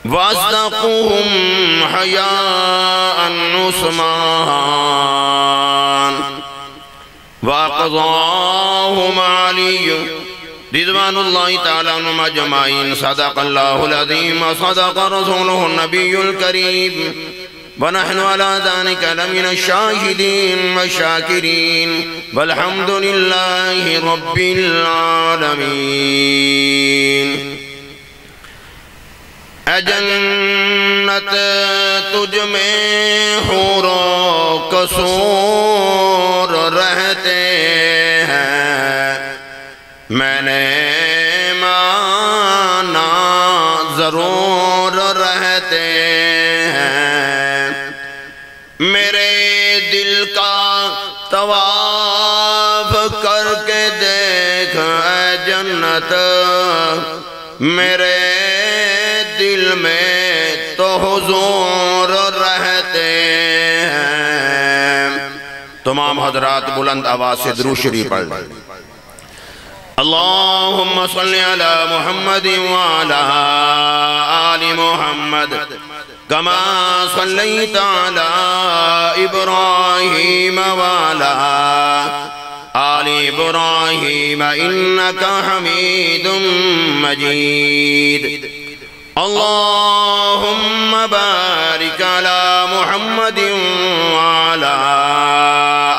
وَأَصْدَقُهُمْ حَيَاءً عُثْمَانَ وَأَقْضَاهُمْ عَلِيٌّ رضوان اللہ تعالیٰ عنہم اجمعین صدق اللہ العظیم وصدق رسولہ النبی الکریم ونحن على ذلك لمن الشاهدين والشاكرين والحمد لله رب العالمين اے جنت تجھ میں حور و قصور رہتے ہیں میں نے مانا ضرور رہتے ہیں میرے دل کا طواف کر کے دیکھ اے جنت میرے دل میں تو حضور رہتے ہیں تمام حضرات بلند آواز سے درود شریف پڑھ لیں اللہم صلی علی محمد وعلی آل محمد کما صلیت علی ابراہیم وعلی آل ابراہیم انکا حمید مجید اللہم بارک علی محمد وعلی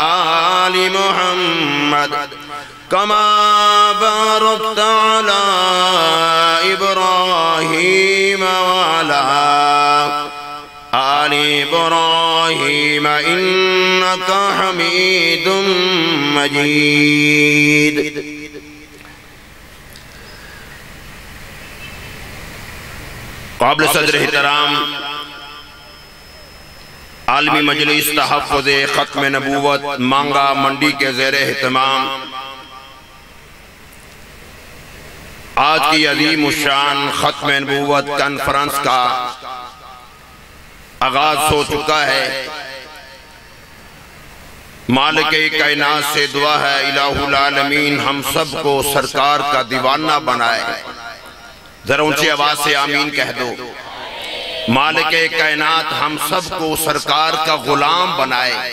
آل محمد کما بارکت علی ابراہیم وعلی آل ابراہیم انکا حمید مجید قابل صدر احترام عالمی مجلس تحفظ ختم نبوت مانگا منڈی کے زیر اہتمام آج کی عظیم الشان ختم نبوت کانفرنس کا آغاز ہو چکا ہے مالک کائنات سے دعا ہے الہ العالمین ہم سب کو سرکار کا دیوانہ بنائے ذرا اونچی آواز سے آمین کہہ دو مالک کائنات ہم سب کو سرکار کا غلام بنائے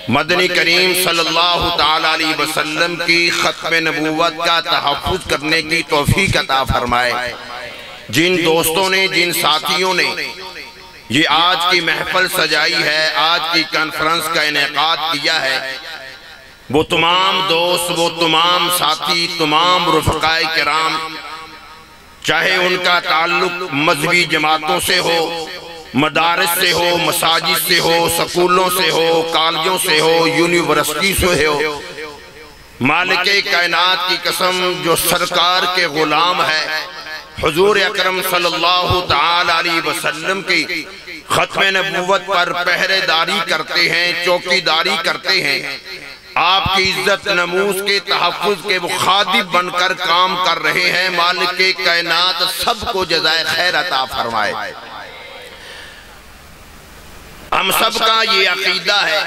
مدنی کریم صلی اللہ تعالیٰ علیہ وسلم کی ختم نبوت کا تحفظ کرنے کی توفیق عطا فرمائے جن دوستوں نے جن ساتھیوں نے یہ آج کی محفل سجائی ہے آج کی کانفرنس کا انعقاد کیا ہے وہ تمام دوست وہ تمام ساتھی تمام رفقائے کرام چاہے ان کا تعلق مذہبی جماعتوں سے ہو مدارس سے ہو مساجد سے ہو سکولوں سے ہو کالجوں سے ہو یونیورسٹی سے ہو مالک کائنات کی قسم جو سرکار کے غلام ہے حضور اکرم صلی اللہ تعالیٰ علیہ وسلم کی ختم نبوت پر پہرے داری کرتے ہیں چوکی داری کرتے ہیں آپ کی عزت نموز کے تحفظ کے وہ خادم بن کر کام کر رہے ہیں مالک کائنات سب کو جزائے خیر عطا فرمائے ہم سب کا یہ عقیدہ ہے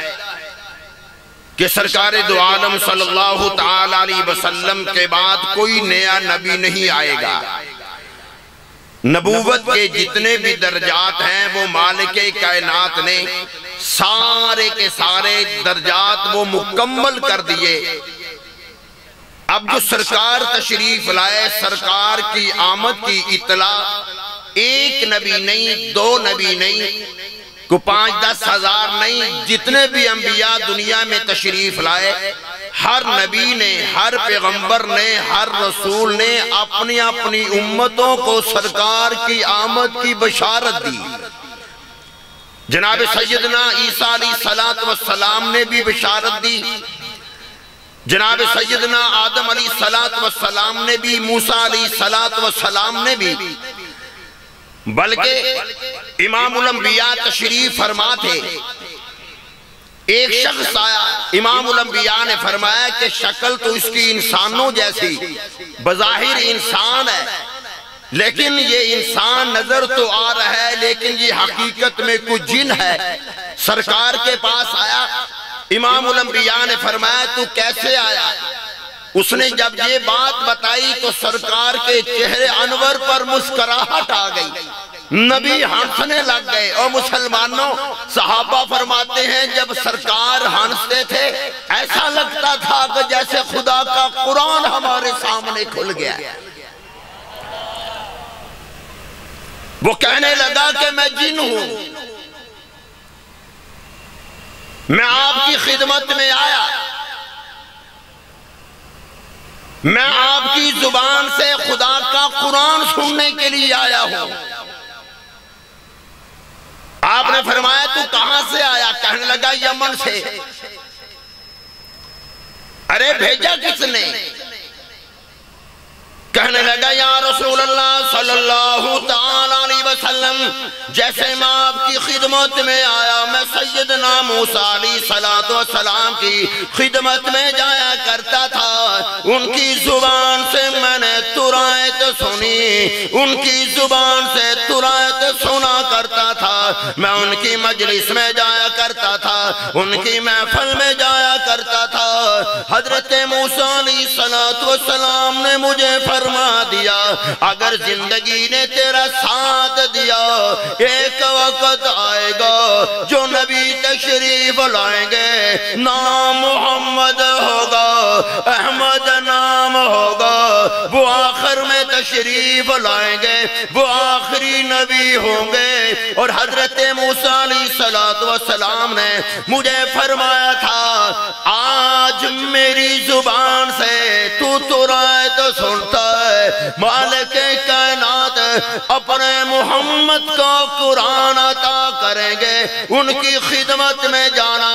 کہ سرکار دو عالم صلی اللہ تعالیٰ علیہ وسلم کے بعد کوئی نیا نبی نہیں آئے گا نبوت کے جتنے بھی درجات ہیں وہ مالک کائنات نے سارے کے سارے درجات وہ مکمل کر دیے اب جو سرکار تشریف لائے سرکار کی آمد کی اطلاع ایک نبی نہیں دو نبی نہیں کو 5-10 ہزار نہیں جتنے بھی انبیاء دنیا میں تشریف لائے ہر نبی نے ہر پیغمبر نے ہر رسول نے اپنی اپنی امتوں کو سرکار کی آمد کی بشارت دی جناب سیدنا عیسیٰ علیہ السلام نے بھی بشارت دی جناب سیدنا آدم علیہ السلام نے بھی موسیٰ علیہ السلام نے بھی بلکہ امام الانبیاء تشریف فرما تھے ایک شخص آیا امام الانبیاء نے فرمایا کہ شکل تو اس کی انسانوں جیسی بظاہر انسان ہے لیکن یہ انسان نظر تو آ رہا ہے لیکن یہ حقیقت میں کچھ جن ہے سرکار کے پاس آیا امام الانبیاء نے فرمایا تو کیسے آیا اس نے جب یہ بات بتائی تو سرکار کے چہرے انور پر مسکراہٹ آ گئی نبی ہنسنے لگ گئے۔ اور مسلمانوں، صحابہ فرماتے ہیں جب سرکار ہنستے تھے ایسا لگتا تھا کہ جیسے خدا کا قرآن ہمارے سامنے کھل گیا۔ وہ کہنے لگا کہ میں جن ہوں، میں آپ کی خدمت میں آیا، میں آپ کی زبان سے خدا کا قرآن سننے کے لیے آیا ہوں۔ آپ نے فرمایا تو کہاں سے آیا؟ کہنے لگا یمن سے۔ ارے بھیجا کس نے؟ کہنے لگا یا رسول اللہ صلی اللہ تعالیٰ علیہ وسلم، جیسے میں آپ کی خدمت میں آیا، میں سیدنا موسیٰ علیہ السلام کی خدمت میں جایا کرتا تھا، ان کی زبان سے میں نے ترایت سنی، ان کی زبان سے ترایت سنا کرتا تھا، میں ان کی مجلس میں جایا کرتا تھا، ان کی محفل میں جایا کرتا تھا۔ حضرت موسیٰ علیہ السلام نے مجھے فرما دیا اگر زندگی نے تیرا ساتھ دیا ایک وقت آئے گا جو نبی تشریف لائیں گے، نام محمد ہوگا، احمد نام ہوگا، وہ آخر میں تشریف لائیں گے، وہ آخری نبی ہوں گے۔ اور حضرت موسیٰ علیہ السلام نے مجھے فرمایا تھا آج میری زبان سے تو ترایت سنتا ہے، مالک کائنات اپنے محمد کا قرآن عطا کریں گے، ان کی خدمت میں جانا،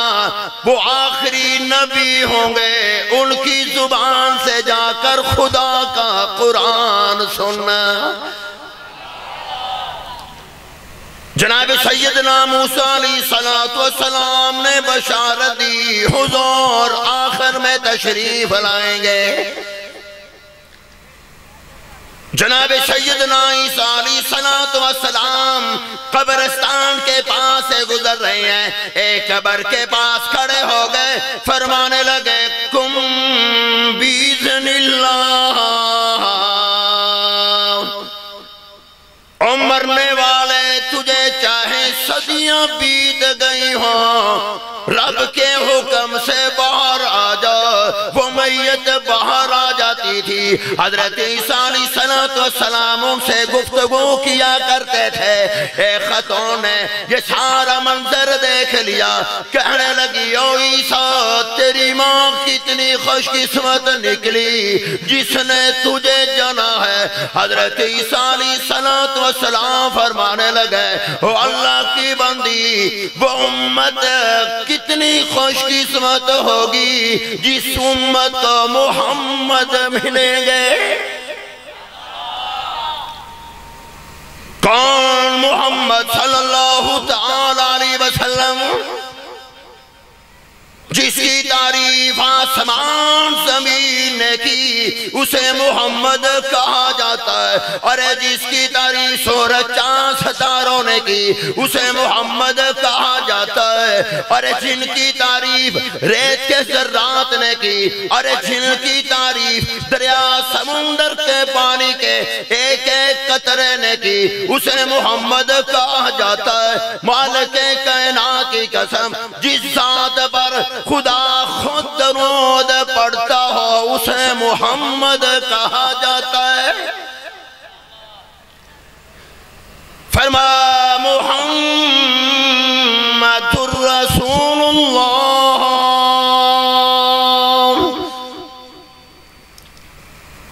وہ آخری نبی ہوں گے، ان کی زبان سے جا کر خدا کا قرآن سننا۔ جناب سیدنا موسیٰ علیہ السلام نے بشارت دی حضور آخر میں تشریف لائیں گے۔ جناب سیدنا عیسیٰ علیہ السلام قبرستان کے پاس سے گزر رہے ہیں، ایک قبر کے پاس کھڑے ہو گئے، فرمانے لگے کم بیذن اللہ، مرنے والے تجھے چاہے صدیاں بیت گئی ہوں، رب کے حکم سے باہر آ جا۔ وہ میت باہر آ جاتی تھی، حضرت عیسیٰ علیہ السلام ان سے گفتگو کیا کرتے تھے۔ ایک خاتون نے یہ سارا منظر دیکھ لیا، کہنے لگی او عیسیٰ تیری ماں کتنی خوش قسمت نکلی جس نے تجھے جنا ہے۔ حضرت عیسیٰ علیہ السلام فرمانے لگے او اللہ کی بندی، وہ امت کتنی خوش قسمت ہوگی جس امت کو محمد ملیں گے۔ کون؟ محمد صلی اللہ تعالی علیہ وسلم، جس کی تعریف آسمان زمین نے کی اسے محمد کہا جاتا ہے، اور جس کی تعریف سورج چاند ستاروں نے کی اسے محمد کہا جاتا ہے، اور جن کی تعریف ریت کے ذرات نے کی، اور جن کی تعریف دریا سمندر کے پانی کے ایک ایک قطرے نے کی اسے محمد کہا جاتا ہے۔ مالک کائنات کی قسم، جس ذات پر خدا خود درود پڑھتا ہو اسے محمد کہا جاتا ہے۔ فرما محمد الرسول اللہ،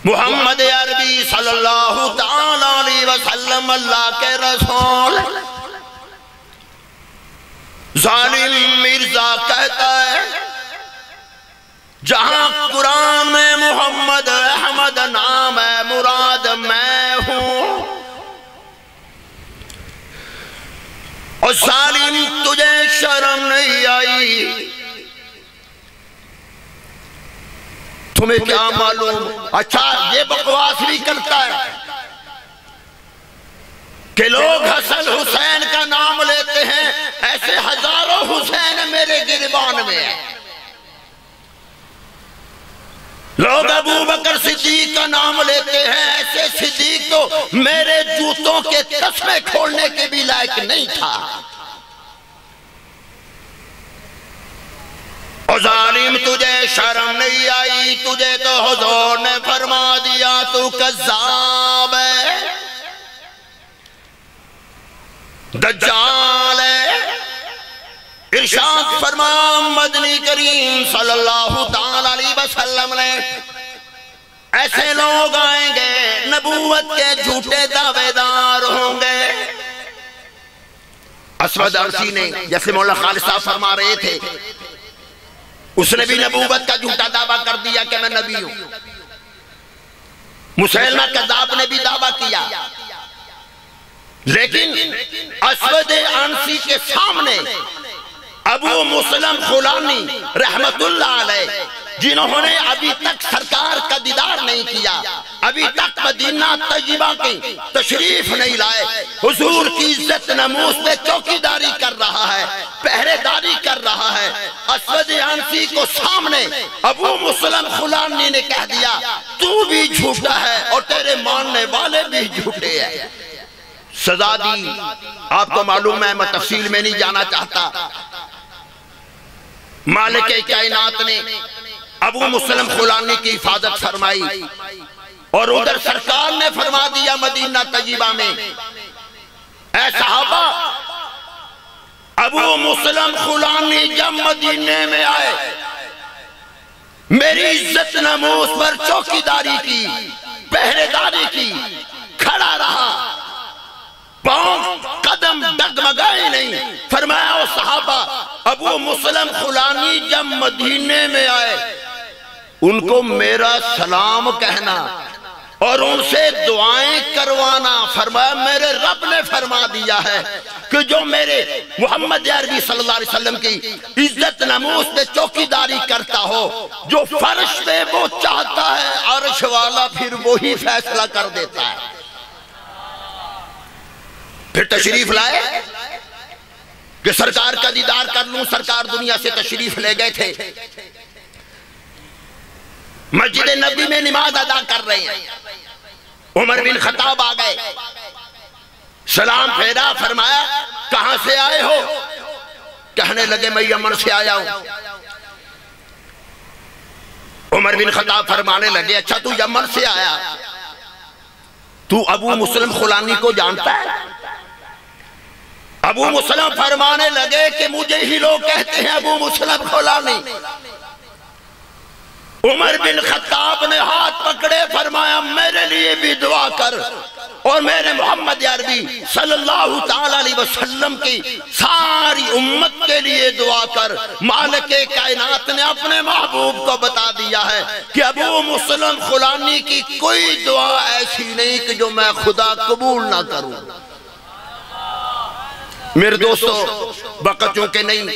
محمد عربی صلی اللہ تعالی علیہ وسلم اللہ کے رسول۔ ظالم مرزا کہتا ہے جہاں قرآن میں محمد احمد نام ہے مراد میں ہوں، اور ظالم تجھے شرم نہیں آئی؟ تمہیں کیا معلوم؟ اچھا یہ بکواس بھی کرتا ہے کہ لوگ حسن حسین کا نام لیتے ہیں، ایسے ہزاروں حسین میرے گریبان میں ہیں۔ لوگ ابو بکر صدیق کا نام لیتے ہیں، ایسے صدیق تو میرے جوتوں کے تسمے کھولنے کے بھی لائق نہیں تھا۔ او ظالم تجھے شرم نہیں آئی، تجھے تو حضور نے فرما دیا تو کذاب ہے، دجال ہے۔ ارشاد فرما مدنی کریم صلی اللہ تعالی علیہ وسلم نے، ایسے لوگ آئیں گے نبوت کے جھوٹے دعوے دار ہوں گے۔ اسود عنسی نے، جیسے مولانا خالد صاحب فرما رہے تھے، اس نے بھی نبوت کا جھوٹا دعویٰ کر دیا کہ میں نبی ہوں۔ مسیلمہ کذاب نے بھی دعویٰ کیا، لیکن اسود عنسی کے سامنے ابو مسلم خولانی رحمت اللہ علیہ، جنہوں نے ابھی تک سرکار کا دیدار نہیں کیا، ابھی تک مدینہ طیبہ کی تشریف نہیں لائے، حضور کی عزت ناموس میں چوکیداری کر رہا ہے، پہرے داری کر رہا ہے، اسود عنسی کو سامنے ابو مسلم خولانی نے کہہ دیا تو بھی جھوٹا ہے اور تیرے ماننے والے بھی جھوٹے ہیں۔ سزا دی، آپ کو معلوم ہے، میں تفصیل میں نہیں جانا چاہتا۔ مالک کائنات نے ابو مسلم خولانی کی حفاظت فرمائی، اور ادھر سرکار نے فرما دیا مدینہ طیبہ میں، اے صحابہ، ابو مسلم خولانی جب مدینے میں آئے، میری عزت ناموس پر چوکیداری کی، پہرے داری کی، کھڑا رہا، پاؤں قدم ڈگمگائے نہیں۔ فرمایا او صحابہ، ابو مسلم خولانی جب مدینے میں آئے، ان کو میرا سلام کہنا اور ان سے دعائیں کروانا۔ فرمایا میرے رب نے فرما دیا ہے کہ جو میرے محمد عربی صلی اللہ علیہ وسلم کی عزت ناموس پہ چوکیداری کرتا ہو، جو فرش پہ وہ چاہتا ہے عرش والا پھر وہی فیصلہ کر دیتا ہے۔ پھر تشریف لائے کہ سرکار کا دیدار کر لوں۔ سرکار دنیا سے تشریف لے گئے تھے، مسجد نبی میں نماز ادا کر رہے ہیں، عمر بن خطاب آ گئے، سلام پھیرا، فرمایا کہاں سے آئے ہو؟ کہنے لگے میں یمن سے آیا ہوں۔ عمر بن خطاب فرمانے لگے اچھا تو یمن سے آیا، تو ابو مسلم خولانی کو جانتا ہے؟ ابو مسلم فرمانے لگے کہ مجھے ہی لوگ کہتے ہیں ابو مسلم خولانی۔ عمر بن خطاب نے ہاتھ پکڑے، فرمایا میرے لیے بھی دعا کر اور میرے محمد عربی صلی اللہ تعالی علیہ وسلم کی ساری امت کے لیے دعا کر۔ مالک کائنات نے اپنے محبوب کو بتا دیا ہے کہ ابو مسلم خولانی کی کوئی دعا ایسی نہیں کہ جو میں خدا قبول نہ کروں۔ میرے دوستو، وقت چونکہ نہیں،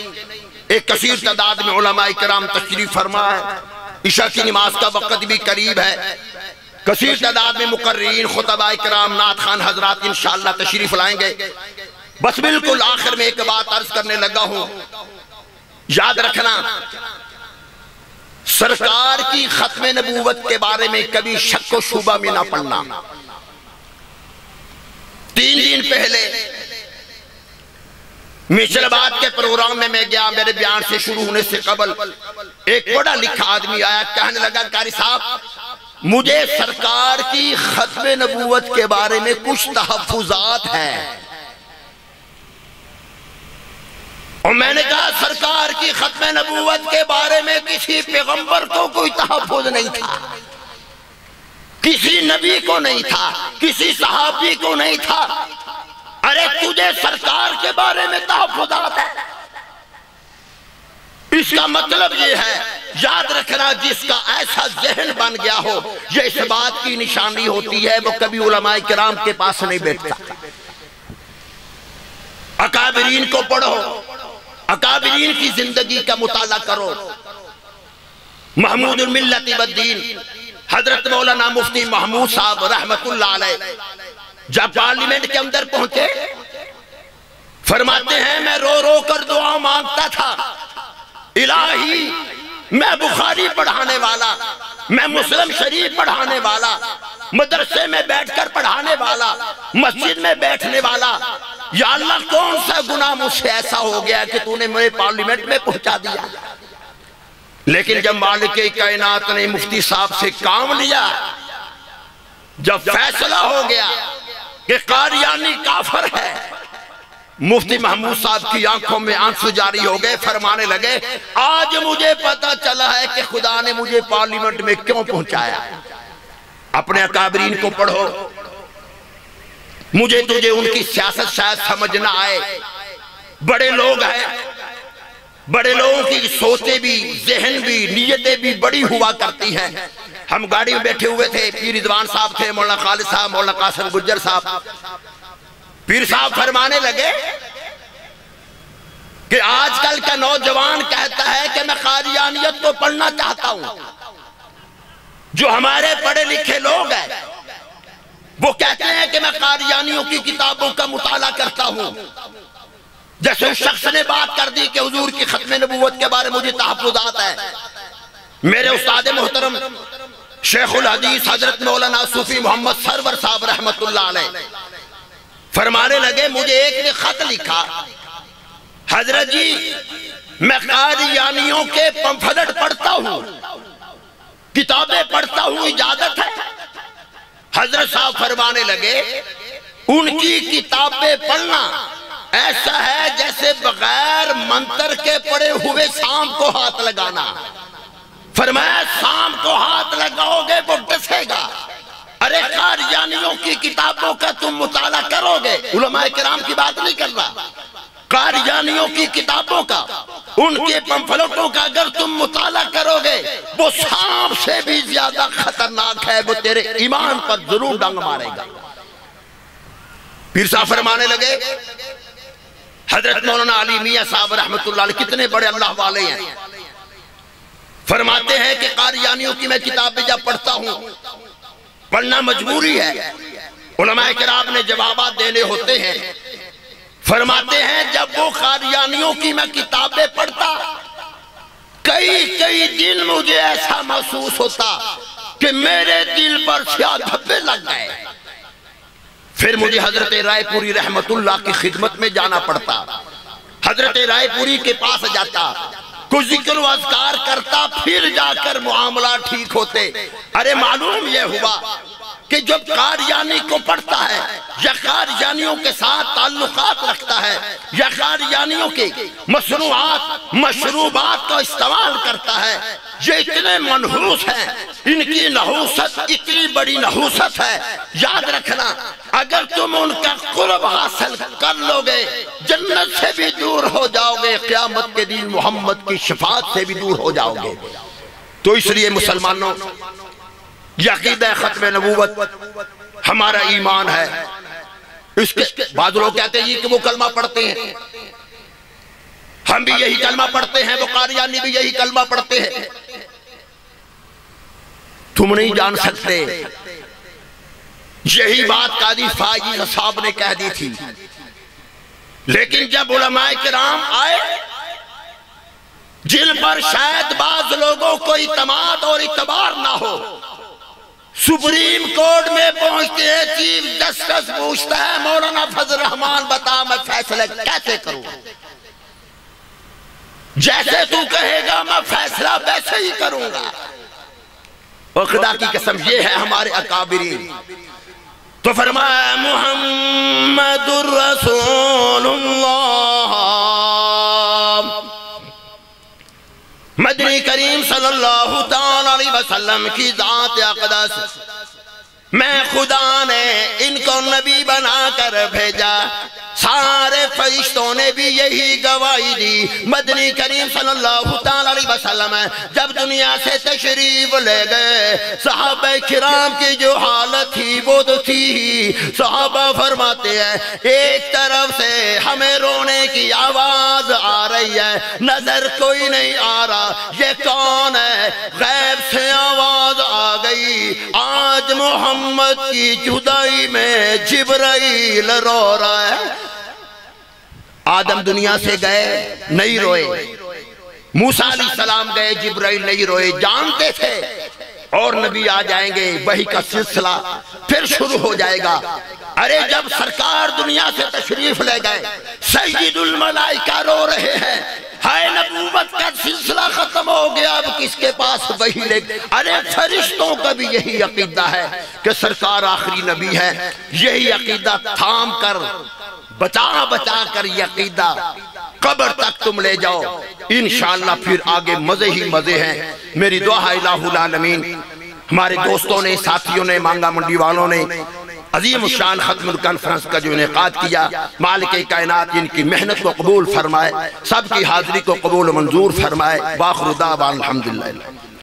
ایک کثیر تعداد میں علماء کرام تشریف فرما ہے، عشاء کی نماز کا وقت بھی قریب ہے، کثیر تعداد میں مقررین، خطباء کرام، نعت خوان حضرات انشاءاللہ تشریف لائیں گے۔ بس بالکل آخر میں ایک بات عرض کرنے لگا ہوں، یاد رکھنا سرکار کی ختم نبوت کے بارے میں کبھی شک و شبہ میں نہ پڑنا۔ 3 دن پہلے میشل آباد کے پروگرام میں گیا، میرے بیان سے شروع ہونے سے قبل ایک بڑا لکھا آدمی آیا، کہنے لگا قاری صاحب مجھے سرکار کی ختم نبوت کے بارے میں کچھ تحفظات ہیں۔ اور میں نے کہا سرکار کی ختم نبوت کے بارے میں کسی پیغمبر کو کوئی تحفظ نہیں تھا، کسی نبی کو نہیں تھا، کسی صحابی کو نہیں تھا۔ ارے تجھے سرکار کے بارے میں تحفظات ہے، اس کا مطلب یہ ہے، یاد رکھنا جس کا ایسا ذہن بن گیا ہو، یہ اس بات کی نشانی ہوتی ہے وہ کبھی علماء کرام کے پاس نہیں بیٹھتا۔ اکابرین کو پڑھو، اکابرین کی زندگی کا مطالعہ کرو۔ محمود الملت والدین حضرت مولانا مفتی محمود صاحب رحمت اللہ علیہ جب پارلیمنٹ کے اندر پہنچے، فرماتے ہیں میں رو رو کر دعا مانگتا تھا، الہی میں بخاری پڑھانے والا، میں مسلم شریف پڑھانے والا، مدرسے میں بیٹھ کر پڑھانے والا، مسجد میں بیٹھنے والا، یا اللہ کون سا گناہ مجھ سے ایسا ہو گیا کہ تو نے مجھے پارلیمنٹ میں پہنچا دیا؟ لیکن جب مالک کائنات نے مفتی صاحب سے کام لیا، جب فیصلہ ہو گیا کہ قادیانی کافر ہے، مفتی محمود صاحب کی آنکھوں میں آنسو جاری ہو گئے، فرمانے لگے آج مجھے پتا چلا ہے کہ خدا نے مجھے پارلیمنٹ میں کیوں پہنچایا۔ اپنے اکابرین کو پڑھو، مجھے تجھے ان کی سیاست شاید سمجھ نہ آئے، بڑے لوگ ہیں، بڑے لوگوں کی سوچیں بھی، ذہن بھی، نیتیں بھی بڑی ہوا کرتی ہیں۔ ہم گاڑی میں بیٹھے ہوئے تھے، پیر رضوان صاحب تھے، مولانا خالد صاحب، مولانا قاسم گجر صاحب۔ پیر صاحب فرمانے لگے کہ آج کل کا نوجوان کہتا ہے کہ میں قادیانیت کو پڑھنا چاہتا ہوں۔ جو ہمارے پڑھے لکھے لوگ ہیں وہ کہتے ہیں کہ میں قادیانیوں کی کتابوں کا مطالعہ کرتا ہوں۔ جیسے اس شخص نے بات کر دی کہ حضور کی ختم نبوت کے بارے مجھے تحفظات ہے۔ میرے استاد محترم شیخ الحدیث حضرت مولانا صوفی محمد سرور صاحب رحمت اللہ علیہ فرمانے لگے، مجھے ایک نے خط لکھا، حضرت جی میں قادیانیوں کے پمفلٹ پڑھتا ہوں، کتابیں پڑھتا ہوں، اجازت ہے؟ حضرت صاحب فرمانے لگے ان کی کتابیں پڑھنا ایسا ہے جیسے بغیر منتر کے پڑے ہوئے سام کو ہاتھ لگانا۔ فرمایا سام کو ہاتھ لگاؤ گے وہ ڈسے گا۔ ارے قادیانیوں کی کتابوں کا تم مطالعہ کرو گے، علماء کرام کی بات نہیں کر رہا، قادیانیوں کی کتابوں کا، ان کے پمفلٹوں کا اگر تم مطالعہ کرو گے وہ سام سے بھی زیادہ خطرناک ہے، وہ تیرے ایمان پر ضرور ڈنگ مارے گا۔ پیر صاحب فرمانے لگے حضرت مولانا علی میاں صاحب رحمت اللہ علیہ کتنے بڑے اللہ والے ہیں، فرماتے ہیں کہ قادیانیوں کی میں کتابیں جب پڑھتا ہوں، پڑھنا مجبوری ہے، علماء کرام نے جوابات دینے ہوتے ہیں، فرماتے ہیں جب وہ قادیانیوں کی میں کتابیں پڑھتا کئی دن مجھے ایسا محسوس ہوتا کہ میرے دل پر سیاہ دھبے لگ گئے۔ پھر مجھے حضرت رائے پوری رحمت اللہ کی خدمت میں جانا پڑتا، حضرت رائے پوری کے پاس جاتا، کچھ ذکر و اذکار کرتا، پھر جا کر معاملہ ٹھیک ہوتے۔ ارے معلوم یہ ہوا کہ جب قادیانی کو پڑھتا ہے یا قادیانیوں کے ساتھ تعلقات رکھتا ہے یا قادیانیوں کے مصنوعات مشروبات کا استعمال کرتا ہے، یہ اتنے منحوس ہیں، ان کی نحوست اتنی بڑی نحوست ہے، یاد رکھنا اگر تم ان کا قرب حاصل کر لو گے جنت سے بھی دور ہو جاؤ گے، قیامت کے دن محمد کی شفاعت سے بھی دور ہو جاؤ گے۔ تو اس لیے مسلمانوں یہ عقیدہ ختم نبوت ہمارا ایمان ہے۔ اس کے بعض لوگ کہتے ہیں کہ وہ کلمہ پڑھتے ہیں، ہم بھی یہی کلمہ پڑھتے ہیں، وہ قادیانی بھی یہی کلمہ پڑھتے ہیں۔ تم نہیں جان سکتے، یہی بات قاضی فائز صاحب نے کہہ دی تھی، لیکن جب علماء کرام آئے جن پر شاید بعض لوگوں کو اعتماد اور اعتبار نہ ہو، سپریم کورٹ میں پہنچتے ہیں، چیف جسٹس پوچھتا ہے مولانا فضل الرحمان بتا میں فیصلہ کیسے کروں؟ جیسے تو کہے گا میں فیصلہ ویسے ہی کروں گا۔ اور خدا کی قسم یہ ہے ہمارے اکابرین، تو فرمایا محمد الرسول اللہ، مدنی کریم صلی اللہ تعالی علیہ وسلم کی ذات اقدس میں خدا نے ان کو نبی بنا کر بھیجا، سارے فرشتوں نے بھی یہی گواہی دی۔ مدنی کریم صلی اللہ تعالی علیہ وسلم جب دنیا سے تشریف لے گئے، صحابہ کرام کی جو حالت تھی وہ تو تھی، صحابہ فرماتے ہیں ایک طرف سے ہمیں رونے کی آواز آ رہی ہے، نظر کوئی نہیں آ رہا یہ کون ہے، غیب سے آواز آ گئی، آج محمد کی جدائی میں جبرائیل رو رہا ہے۔ آدم دنیا سے گئے نہیں روئے، موسیٰ علیہ السلام گئے جبرائیل نہیں روئے، جانتے تھے اور نبی آ جائیں گے، وحی کا سلسلہ پھر شروع ہو جائے گا۔ ارے جب سرکار دنیا سے تشریف لے گئے، سید الملائکہ رو رہے ہیں، ہائے نبوت کا سلسلہ ختم ہو گیا، اب کس کے پاس وحی لے گئے؟ ارے فرشتوں کا بھی یہی عقیدہ ہے کہ سرکار آخری نبی ہے۔ یہی عقیدہ تھام کر، بچا بچا کر یہ عقیدہ قبر تک تم لے جاؤ، انشاءاللہ پھر آگے مزے ہی مزے ہیں۔ میری دعا ہے الہ العالمین، ہمارے دوستوں نے، ساتھیوں نے، مانگا منڈی والوں نے عظیم الشان ختم الکانفرنس کا جو انعقاد کیا، مالک کائنات ان کی محنت کو قبول فرمائے، سب کی حاضری کو قبول و منظور فرمائے۔ وآخر دعوانا الحمدللہ۔